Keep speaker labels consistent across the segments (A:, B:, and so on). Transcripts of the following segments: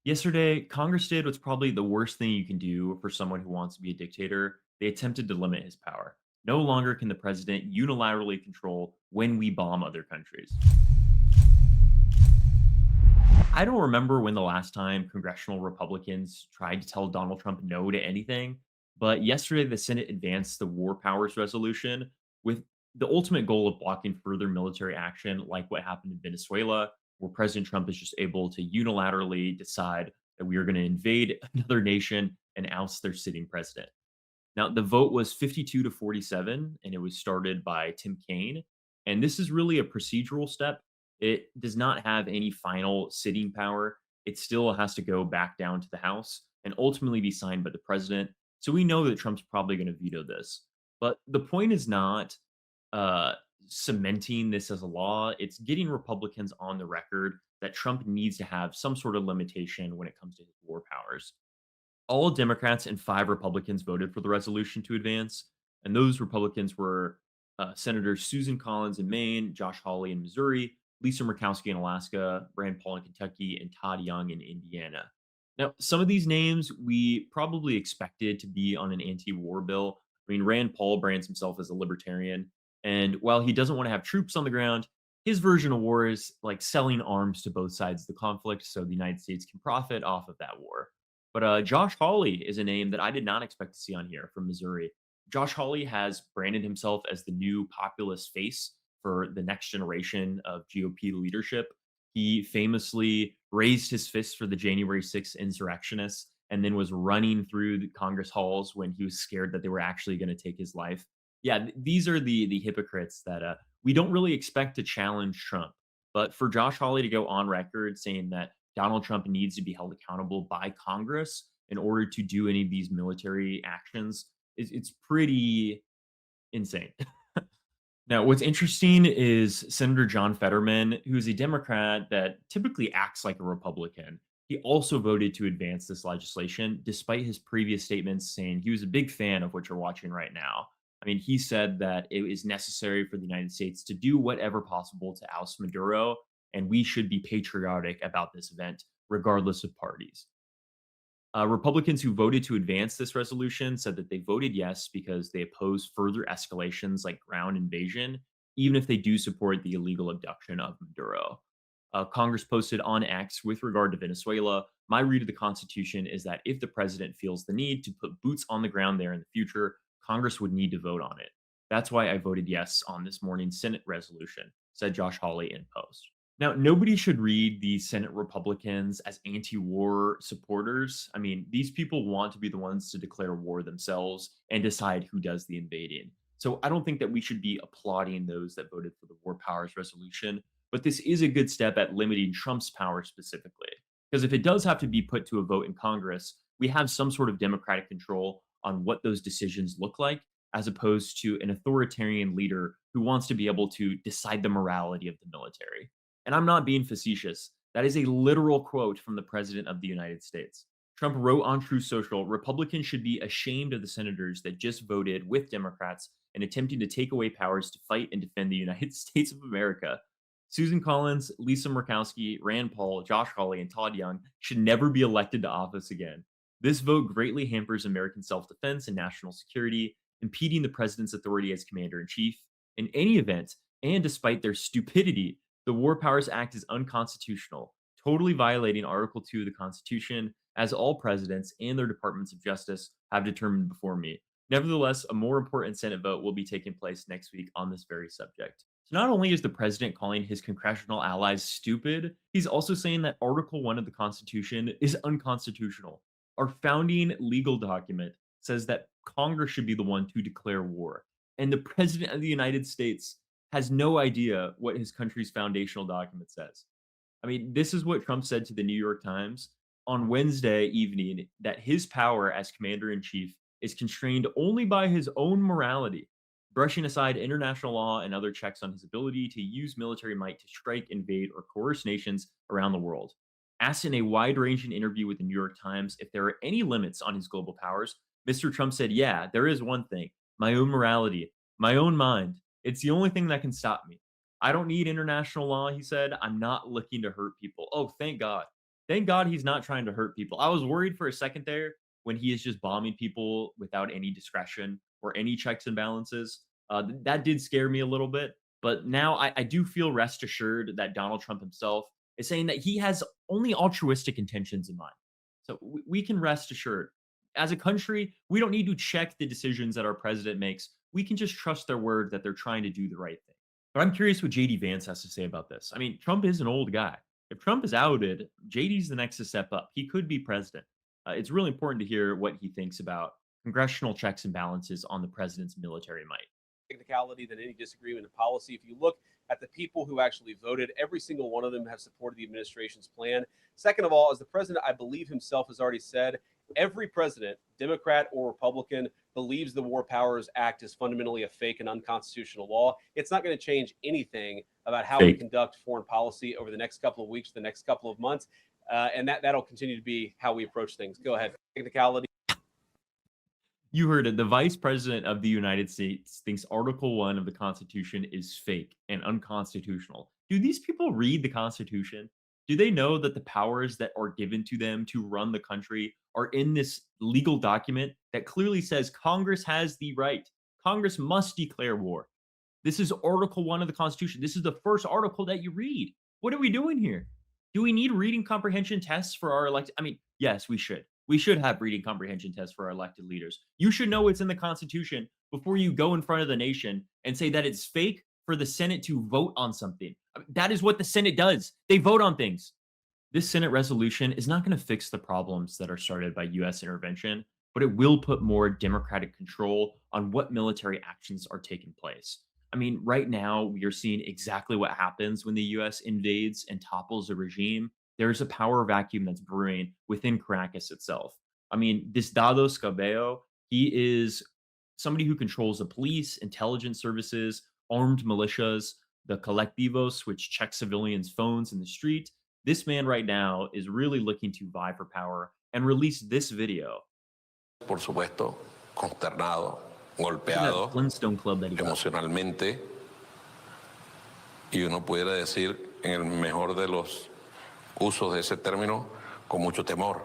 A: Yesterday, Congress did what's probably the worst thing you can do for someone who wants to be a dictator. They attempted to limit his power. No longer can the president unilaterally control when we bomb other countries. I don't remember when the last time congressional Republicans tried to tell Donald Trump no to anything, but yesterday the Senate advanced the War Powers Resolution with the ultimate goal of blocking further military action, like what happened in Venezuela, where President Trump is just able to unilaterally decide that we are going to invade another nation and oust their sitting president. Now, the vote was 52 to 47, and it was started by Tim Kaine. And this is really a procedural step. It does not have any final sitting power. It still has to go back down to the House and ultimately be signed by the president. So we know that Trump's probably going to veto this. But the point is not uh, cementing this as a law, it's getting Republicans on the record that Trump needs to have some sort of limitation when it comes to his war powers. All Democrats and 5 Republicans voted for the resolution to advance, and those Republicans were Senators Susan Collins in Maine, Josh Hawley in Missouri, Lisa Murkowski in Alaska, Rand Paul in Kentucky, and Todd Young in Indiana. Now, some of these names we probably expected to be on an anti-war bill. I mean, Rand Paul brands himself as a libertarian, and while he doesn't want to have troops on the ground, his version of war is like selling arms to both sides of the conflict so the United States can profit off of that war. But Josh Hawley is a name that I did not expect to see on here from Missouri. Josh Hawley has branded himself as the new populist face for the next generation of GOP leadership. He famously raised his fist for the January 6th insurrectionists and then was running through the Congress halls when he was scared that they were actually going to take his life. Yeah, these are the hypocrites that we don't really expect to challenge Trump. But for Josh Hawley to go on record saying that Donald Trump needs to be held accountable by Congress in order to do any of these military actions. It's pretty insane. Now, what's interesting is Senator John Fetterman, who's a Democrat that typically acts like a Republican. He also voted to advance this legislation, despite his previous statements saying he was a big fan of what you're watching right now. I mean, he said that it is necessary for the United States to do whatever possible to oust Maduro, and we should be patriotic about this event, regardless of parties. Republicans who voted to advance this resolution said that they voted yes because they oppose further escalations like ground invasion, even if they do support the illegal abduction of Maduro. Congress posted on X with regard to Venezuela. My read of the Constitution is that if the president feels the need to put boots on the ground there in the future, Congress would need to vote on it. That's why I voted yes on this morning's Senate resolution, said Josh Hawley in Post. Now, nobody should read the Senate Republicans as anti war supporters. I mean, these people want to be the ones to declare war themselves and decide who does the invading. So I don't think that we should be applauding those that voted for the War Powers resolution, but this is a good step at limiting Trump's power specifically. Because if it does have to be put to a vote in Congress, we have some sort of democratic control on what those decisions look like, as opposed to an authoritarian leader who wants to be able to decide the morality of the military. And I'm not being facetious. That is a literal quote from the President of the United States. Trump wrote on True Social Republicans should be ashamed of the senators that just voted with Democrats in attempting to take away powers to fight and defend the United States of America. Susan Collins, Lisa Murkowski, Rand Paul, Josh Hawley, and Todd Young should never be elected to office again. This vote greatly hampers American self defense and national security, impeding the president's authority as commander in chief. In any event, and despite their stupidity, the War Powers Act is unconstitutional, totally violating Article 2 of the Constitution, as all presidents and their departments of justice have determined before me. Nevertheless, a more important Senate vote will be taking place next week on this very subject. So, not only is the president calling his congressional allies stupid, he's also saying that Article 1 of the Constitution is unconstitutional. Our founding legal document says that Congress should be the one to declare war. And the president of the United States has no idea what his country's foundational document says. I mean, this is what Trump said to the New York Times on Wednesday evening, that his power as commander in chief is constrained only by his own morality, brushing aside international law and other checks on his ability to use military might to strike, invade, or coerce nations around the world. Asked in a wide ranging interview with the New York Times if there are any limits on his global powers, Mr. Trump said, "Yeah, there is one thing: my own morality, my own mind. It's the only thing that can stop me. I don't need international law," he said. "I'm not looking to hurt people." Oh, thank God. Thank God he's not trying to hurt people. I was worried for a second there when he is just bombing people without any discretion or any checks and balances. That did scare me a little bit. But now I do feel rest assured that Donald Trump himself is saying that he has only altruistic intentions in mind. So we can rest assured. As a country, we don't need to check the decisions that our president makes. We can just trust their word that they're trying to do the right thing. But I'm curious what JD Vance has to say about this. I mean, Trump is an old guy. If Trump is outed, JD's the next to step up. He could be president. It's really important to hear what he thinks about congressional checks and balances on the president's military might.
B: Technicality than any disagreement in policy. If you look at the people who actually voted, every single one of them have supported the administration's plan. Second of all, as the president, I believe himself has already said, every president, Democrat or Republican, believes the War Powers Act is fundamentally a fake and unconstitutional law. It's not going to change anything about how we conduct foreign policy over the next couple of weeks, the next couple of months. And that'll continue to be how we approach things. Go ahead. Technicality.
A: You heard it. The Vice President of the United States thinks Article 1 of the Constitution is fake and unconstitutional. Do these people read the Constitution? Do they know that the powers that are given to them to run the country are in this legal document that clearly says Congress has the right? Congress must declare war. This is Article 1 of the Constitution. This is the first article that you read. What are we doing here? Do we need reading comprehension tests for our elected? I mean, yes, we should. We should have reading comprehension tests for our elected leaders. You should know what's in the Constitution before you go in front of the nation and say that it's fake for the Senate to vote on something. I mean, that is what the Senate does. They vote on things. This Senate resolution is not going to fix the problems that are started by US intervention, but it will put more democratic control on what military actions are taking place. I mean, right now, we are seeing exactly what happens when the US invades and topples a regime. There's a power vacuum that's brewing within Caracas itself. I mean, this Dados Cabello, he is somebody who controls the police, intelligence services, armed militias, the colectivos, which check civilians' phones in the street. This man right now is really looking to vie for power and release this video.
C: Por supuesto, consternado,
A: That
C: golpeado
A: Flintstone Club that he got.
C: emocionalmente, y uno pudiera decir, en el mejor de los usos de ese término, con mucho temor,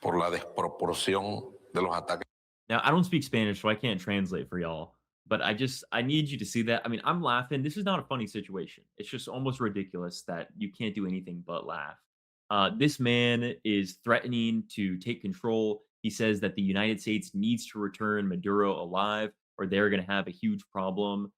C: por la desproporción de los ataques.
A: Now, I don't speak Spanish, so I can't translate for y'all. But I need you to see that. I mean, I'm laughing. This is not a funny situation. It's just almost ridiculous that you can't do anything but laugh. This man is threatening to take control. He says that the United States needs to return Maduro alive, or they're going to have a huge problem.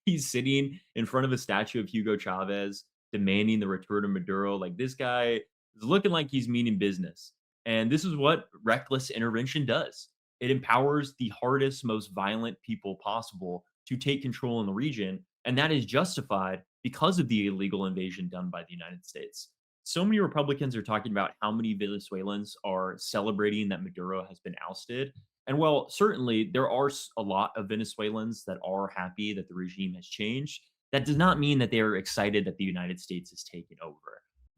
A: He's sitting in front of a statue of Hugo Chavez, demanding the return of Maduro. Like, this guy is looking like he's meaning business. And this is what reckless intervention does. It empowers the hardest, most violent people possible to take control in the region. And that is justified because of the illegal invasion done by the United States. So many Republicans are talking about how many Venezuelans are celebrating that Maduro has been ousted. And while certainly there are a lot of Venezuelans that are happy that the regime has changed, that does not mean that they are excited that the United States is taken over.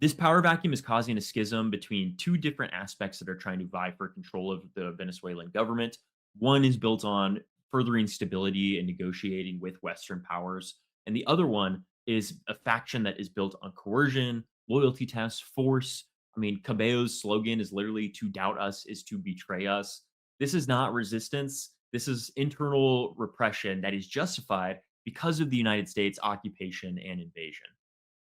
A: This power vacuum is causing a schism between two different aspects that are trying to vie for control of the Venezuelan government. One is built on furthering stability and negotiating with Western powers, and the other one is a faction that is built on coercion, loyalty tests, force. I mean, Cabello's slogan is literally "to doubt us is to betray us." This is not resistance. This is internal repression that is justified because of the United States occupation and invasion.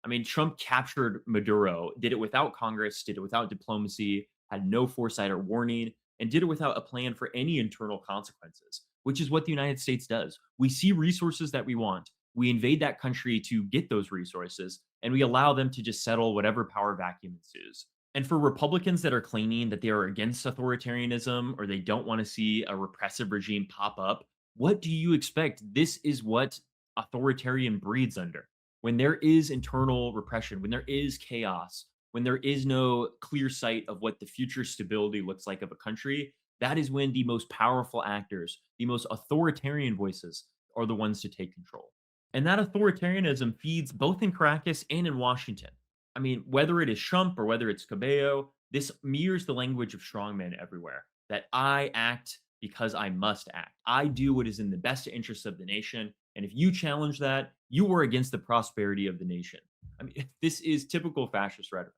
A: I mean, Trump captured Maduro, did it without Congress, did it without diplomacy, had no foresight or warning, and did it without a plan for any internal consequences, which is what the United States does. We see resources that we want. We invade that country to get those resources, and we allow them to just settle whatever power vacuum ensues. And for Republicans that are claiming that they are against authoritarianism or they don't want to see a repressive regime pop up, what do you expect? This is what authoritarian breeds under. When there is internal repression, when there is chaos, when there is no clear sight of what the future stability looks like of a country, that is when the most powerful actors, the most authoritarian voices are the ones to take control. And that authoritarianism feeds both in Caracas and in Washington. I mean, whether it is Trump or whether it's Cabello, this mirrors the language of strongmen everywhere, that I act because I must act. I do what is in the best interest of the nation. And if you challenge that, you are against the prosperity of the nation. I mean, this is typical fascist rhetoric.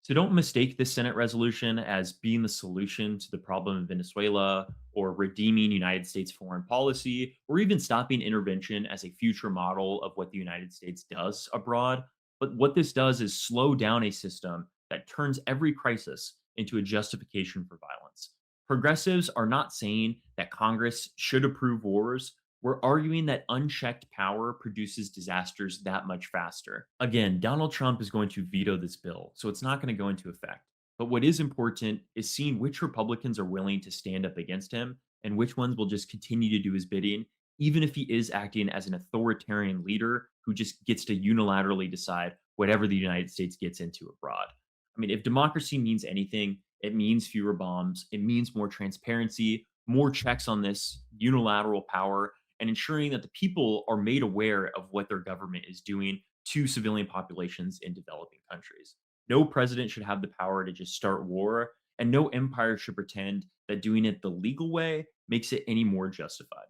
A: So don't mistake this Senate resolution as being the solution to the problem in Venezuela or redeeming United States foreign policy or even stopping intervention as a future model of what the United States does abroad. But what this does is slow down a system that turns every crisis into a justification for violence. Progressives are not saying that Congress should approve wars. We're arguing that unchecked power produces disasters that much faster. Again, Donald Trump is going to veto this bill, so it's not going to go into effect. But what is important is seeing which Republicans are willing to stand up against him and which ones will just continue to do his bidding, even if he is acting as an authoritarian leader who just gets to unilaterally decide whatever the United States gets into abroad. I mean, if democracy means anything, it means fewer bombs, it means more transparency, more checks on this unilateral power, and ensuring that the people are made aware of what their government is doing to civilian populations in developing countries. No president should have the power to just start war, and no empire should pretend that doing it the legal way makes it any more justified.